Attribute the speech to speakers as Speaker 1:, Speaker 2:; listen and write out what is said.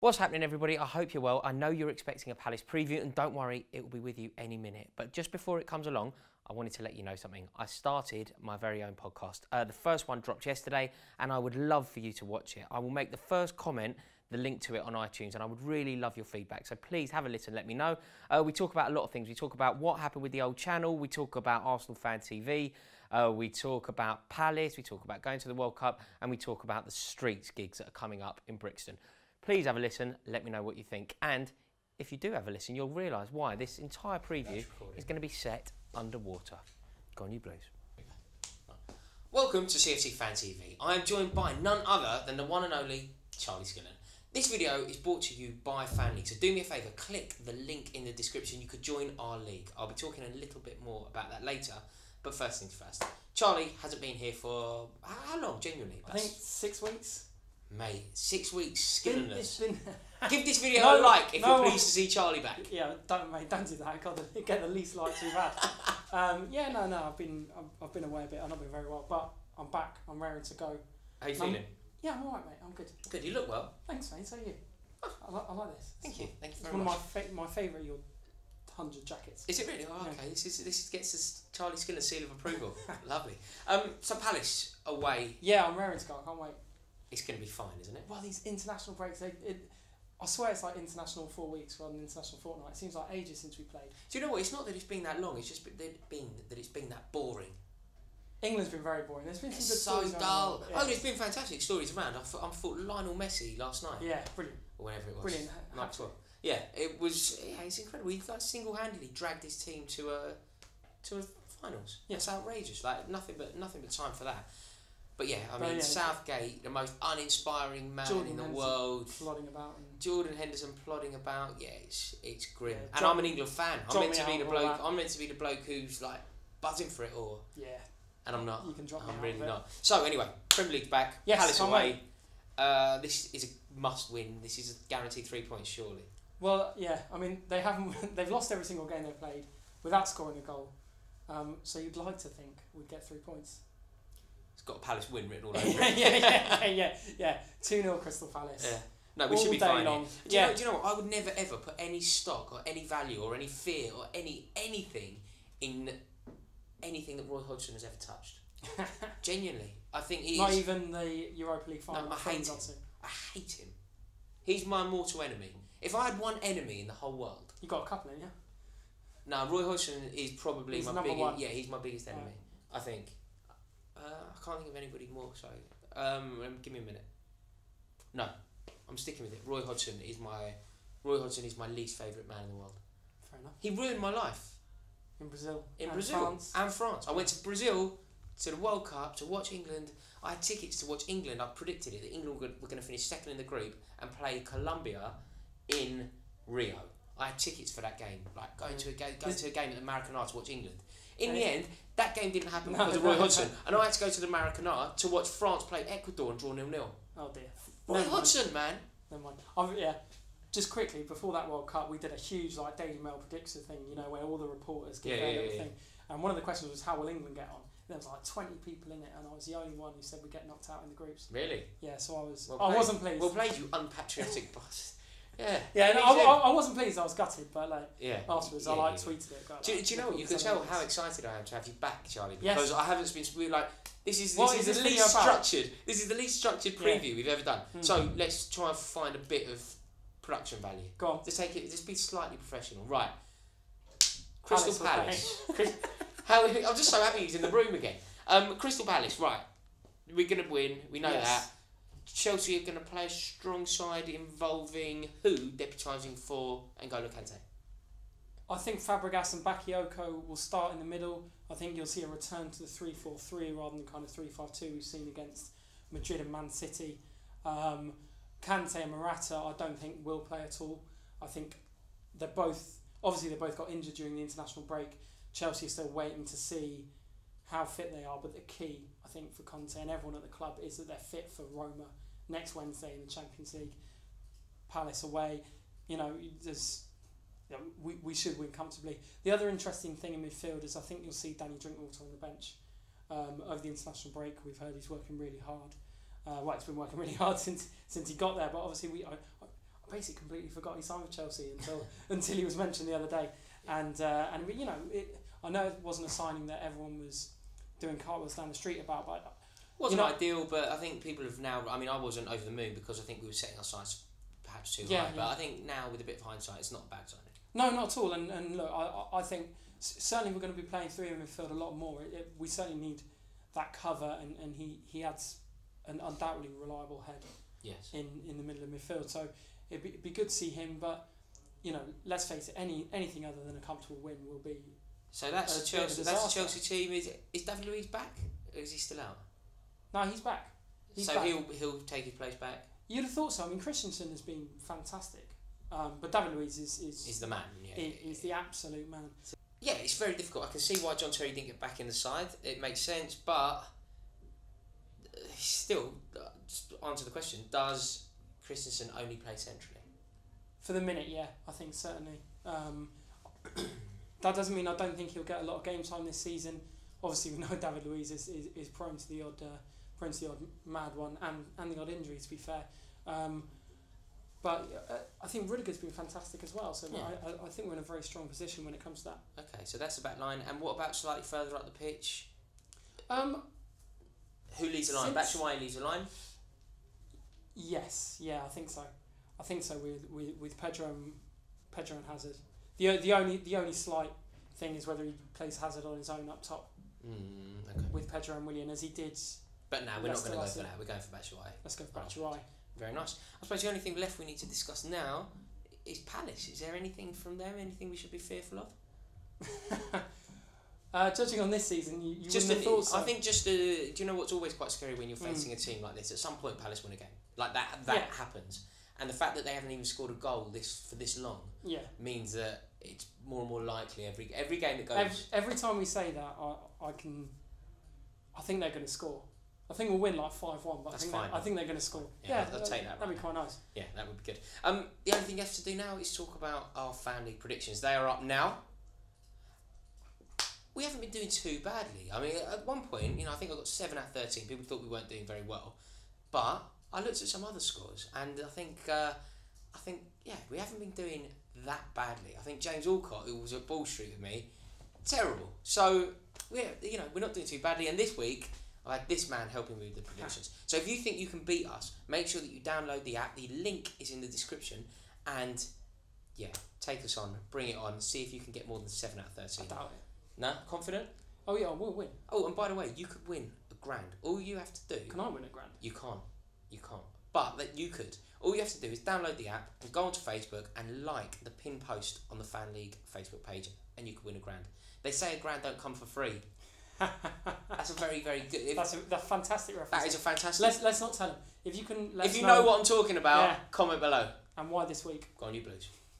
Speaker 1: What's happening, everybody? I hope you're well. I know you're expecting a Palace preview, and don't worry, it will be with you any minute. But just before it comes along, I wanted to let you know something. I started my very own podcast. The first one dropped yesterday, and I would love for you to watch it. I will make the first comment, the link to it on iTunes, and I would really love your feedback. So please have a listen, let me know. We talk about a lot of things. We talk about what happened with the old channel. We talk about Arsenal Fan TV. We talk about Palace. We talk about going to the World Cup, and we talk about the streets gigs that are coming up in Brixton. Please have a listen, let me know what you think. And if you do have a listen, you'll realise why this entire preview is going to be set underwater. Go on, you Blues. Welcome to CFC Fan TV. I am joined by none other than the one and only Charlie Skillen. This video is brought to you by Fan League, so do me a favour, click the link in the description. You could join our league. I'll be talking a little bit more about that later, but first things first. Charlie hasn't been here for how long, genuinely?
Speaker 2: I think 6 weeks.
Speaker 1: Mate, 6 weeks skilliness.
Speaker 2: Been...
Speaker 1: Give this video a like if you're pleased to see Charlie back.
Speaker 2: Yeah, don't do that. I got to get the least likes we've had. I've been away a bit. I've not been very well, but I'm back. I'm raring to go.
Speaker 1: How you feeling?
Speaker 2: Yeah, I'm alright, mate. I'm good.
Speaker 1: Good. You look well.
Speaker 2: Thanks, mate. So are you? I like this.
Speaker 1: Thank you. Thank you very
Speaker 2: much.
Speaker 1: much.
Speaker 2: It's one of my favourite your 100 jackets.
Speaker 1: Is it really? Oh, okay. Yeah. This gets us Charlie Skillen seal of approval. Lovely. So Palace away.
Speaker 2: Yeah, I'm raring to go. I can't wait.
Speaker 1: It's going to be fine, isn't it?
Speaker 2: Well, these international breaks, I swear it's like international 4 weeks rather than international fortnight. It seems like ages since we played.
Speaker 1: Do you know what? It's not that it's been that long. It's just that it's been that boring.
Speaker 2: England's been very boring. There's been some good
Speaker 1: stories.
Speaker 2: So
Speaker 1: dull. Yeah. Oh, there's been fantastic stories around. I thought Lionel Messi last night.
Speaker 2: Yeah, brilliant.
Speaker 1: Or whenever it was.
Speaker 2: Brilliant.
Speaker 1: Night 12. Yeah, it was. Yeah, it's incredible. He single-handedly dragged his team to a finals. Yeah, it's outrageous. Like nothing but time for that. But yeah, I mean, Southgate, the most uninspiring man in the world.
Speaker 2: Plodding about.
Speaker 1: Jordan Henderson plodding about. Yeah, it's grim. Yeah, and I'm an England fan. I'm meant to be the bloke. I'm meant to be the bloke who's like buzzing for it all.
Speaker 2: Yeah.
Speaker 1: And I'm not.
Speaker 2: You can drop me
Speaker 1: I'm really not. So anyway, Premier League's back.
Speaker 2: Yes,
Speaker 1: Palace away. This is a must win. This is a guaranteed 3 points, surely.
Speaker 2: Well, yeah. I mean, they haven't. They've lost every single game they've played without scoring a goal. So you'd like to think we'd get 3 points.
Speaker 1: It's got a Palace win written all over it.
Speaker 2: yeah. 2-0 Crystal Palace.
Speaker 1: Yeah. No, we should be fine. Do you know what? I would never ever put any stock or any value or any fear or anything in anything that Roy Hodgson has ever touched. Genuinely, I think he's
Speaker 2: not even the Europa League final.
Speaker 1: No, I hate him. I hate him. He's my mortal enemy. If I had one enemy in the whole world,
Speaker 2: you got a couple in, yeah.
Speaker 1: No, Roy Hodgson is probably my biggest.
Speaker 2: One.
Speaker 1: Yeah, he's my biggest enemy. I think. I can't think of anybody more. So, give me a minute. No, I'm sticking with it. Roy Hodgson is my least favourite man in the world.
Speaker 2: Fair enough.
Speaker 1: He ruined my life.
Speaker 2: In Brazil.
Speaker 1: France. I went to Brazil to the World Cup to watch England. I had tickets to watch England. I predicted it that England were going to finish second in the group and play Colombia in Rio. I had tickets for that game, like going to a game at the Maracanã to watch England. In the end, that game didn't happen because of Roy Hodgson, and I had to go to the Maracanã to watch France play Ecuador and draw 0-0.
Speaker 2: Oh dear.
Speaker 1: Roy Hodgson, man.
Speaker 2: Never mind. Just quickly, before that World Cup, we did a huge Daily Mail predictor thing, where all the reporters give their little thing. And one of the questions was, how will England get on? There was 20 people in it, and I was the only one who said we'd get knocked out in the groups.
Speaker 1: Really?
Speaker 2: Yeah, so I wasn't pleased.
Speaker 1: Well played, you unpatriotic boss. Yeah.
Speaker 2: Yeah, no, I wasn't pleased. I was gutted, but afterwards, I tweeted it.
Speaker 1: Do you know what? You can tell how excited I am to have you back, Charlie, because I haven't been this is the least structured. This is the least structured preview we've ever done. So let's try and find a bit of production value.
Speaker 2: Go on.
Speaker 1: Just be slightly professional, right? Crystal Palace. I'm just so happy he's in the room again. Crystal Palace, right? We're gonna win. We know that. Chelsea are going to play a strong side involving who deputising for N'Golo Kante?
Speaker 2: I think Fabregas and Bakayoko will start in the middle. I think you'll see a return to the 3-4-3 rather than kind of 3-5-2 we've seen against Madrid and Man City. Kante and Morata I don't think will play at all. I think they both got injured during the international break. Chelsea are still waiting to see how fit they are, but the key, I think, for Conte and everyone at the club is that they're fit for Roma next Wednesday in the Champions League. Palace away, we should win comfortably. The other interesting thing in midfield is I think you'll see Danny Drinkwater on the bench over the international break. We've heard he's working really hard. He's been working really hard since he got there, but obviously I basically completely forgot he signed with Chelsea until he was mentioned the other day. And you know, I know it wasn't a signing that everyone was doing cartwheels down the street about, but
Speaker 1: wasn't ideal. But I think people have now. I mean, I wasn't over the moon because I think we were setting our sights perhaps too high. But I think now, with a bit of hindsight, it's not a bad signing. No,
Speaker 2: not at all. And look, I think certainly we're going to be playing three in midfield a lot more. We certainly need that cover, and he adds an undoubtedly reliable head.
Speaker 1: Yes.
Speaker 2: In the middle of midfield, so it'd be good to see him. But you know, let's face it, anything other than a comfortable win will be.
Speaker 1: So that's the Chelsea. That's the Chelsea team. Is David Luiz back, or is he still out?
Speaker 2: No, he's back.
Speaker 1: He's back. He'll take his place back.
Speaker 2: You'd have thought so. I mean, Christensen has been fantastic, but David Luiz is
Speaker 1: the man. Yeah,
Speaker 2: he's the absolute man.
Speaker 1: Yeah, it's very difficult. I can see why John Terry didn't get back in the side. It makes sense, but still, just to answer the question: does Christensen only play centrally?
Speaker 2: For the minute, yeah, I think certainly. That doesn't mean I don't think he'll get a lot of game time this season. Obviously, we know David Luiz is prone to the odd mad one and the odd injury. To be fair, but I think Rudiger's been fantastic as well. So yeah. I think we're in a very strong position when it comes to that.
Speaker 1: Okay, so that's the back line. And what about slightly further up the pitch? Who leads the line? Batshuayi leads the line.
Speaker 2: Yes, yeah, I think so. I think so with Pedro and Hazard. The only slight thing is whether he plays Hazard on his own up top.
Speaker 1: Okay.
Speaker 2: With Pedro and Willian as he did.
Speaker 1: But no, we're not going to go for that. We're going for Batshuayi.
Speaker 2: Let's go for Batshuayi.
Speaker 1: Very nice. I suppose the only thing left we need to discuss now is Palace. Is there anything from them? Anything we should be fearful
Speaker 2: of? Judging on this season, you
Speaker 1: just
Speaker 2: wouldn't have thought so.
Speaker 1: I think do you know what's always quite scary when you're facing a team like this? At some point, Palace win a game. Like that happens. And the fact that they haven't even scored a goal for this long means that it's more and more likely every game that goes.
Speaker 2: Every time we say that, I think they're going to score. I think we'll win like 5-1, but I think they're going to score.
Speaker 1: Yeah, I'll take that.
Speaker 2: That'd be quite nice.
Speaker 1: Yeah, that would be good. The only thing you have to do now is talk about our fan league predictions. They are up now. We haven't been doing too badly. I mean, at one point, I think I got 7 out of 13. People thought we weren't doing very well, but I looked at some other scores, and I think we haven't been doing that badly. I think James Alcott, who was at Ball Street with me, terrible. So we're not doing too badly. And this week, I had this man helping me with the predictions. So if you think you can beat us, make sure that you download the app. The link is in the description, and take us on, bring it on. See if you can get more than 7 out of 13.
Speaker 2: I doubt it.
Speaker 1: No, confident?
Speaker 2: Oh yeah, we'll win.
Speaker 1: Oh, and by the way, you could win £1,000. All you have to do.
Speaker 2: Can I win £1,000?
Speaker 1: You can't. But that you could. All you have to do is download the app and go onto Facebook and like the pin post on the Fan League Facebook page, and you could win £1,000. They say £1,000 don't come for free. That's a very, very good.
Speaker 2: That's a fantastic reference.
Speaker 1: That is a fantastic.
Speaker 2: Let's not tell them. If you can.
Speaker 1: If you know what I'm talking about, comment below.
Speaker 2: And why this week?
Speaker 1: Go on, you Blues.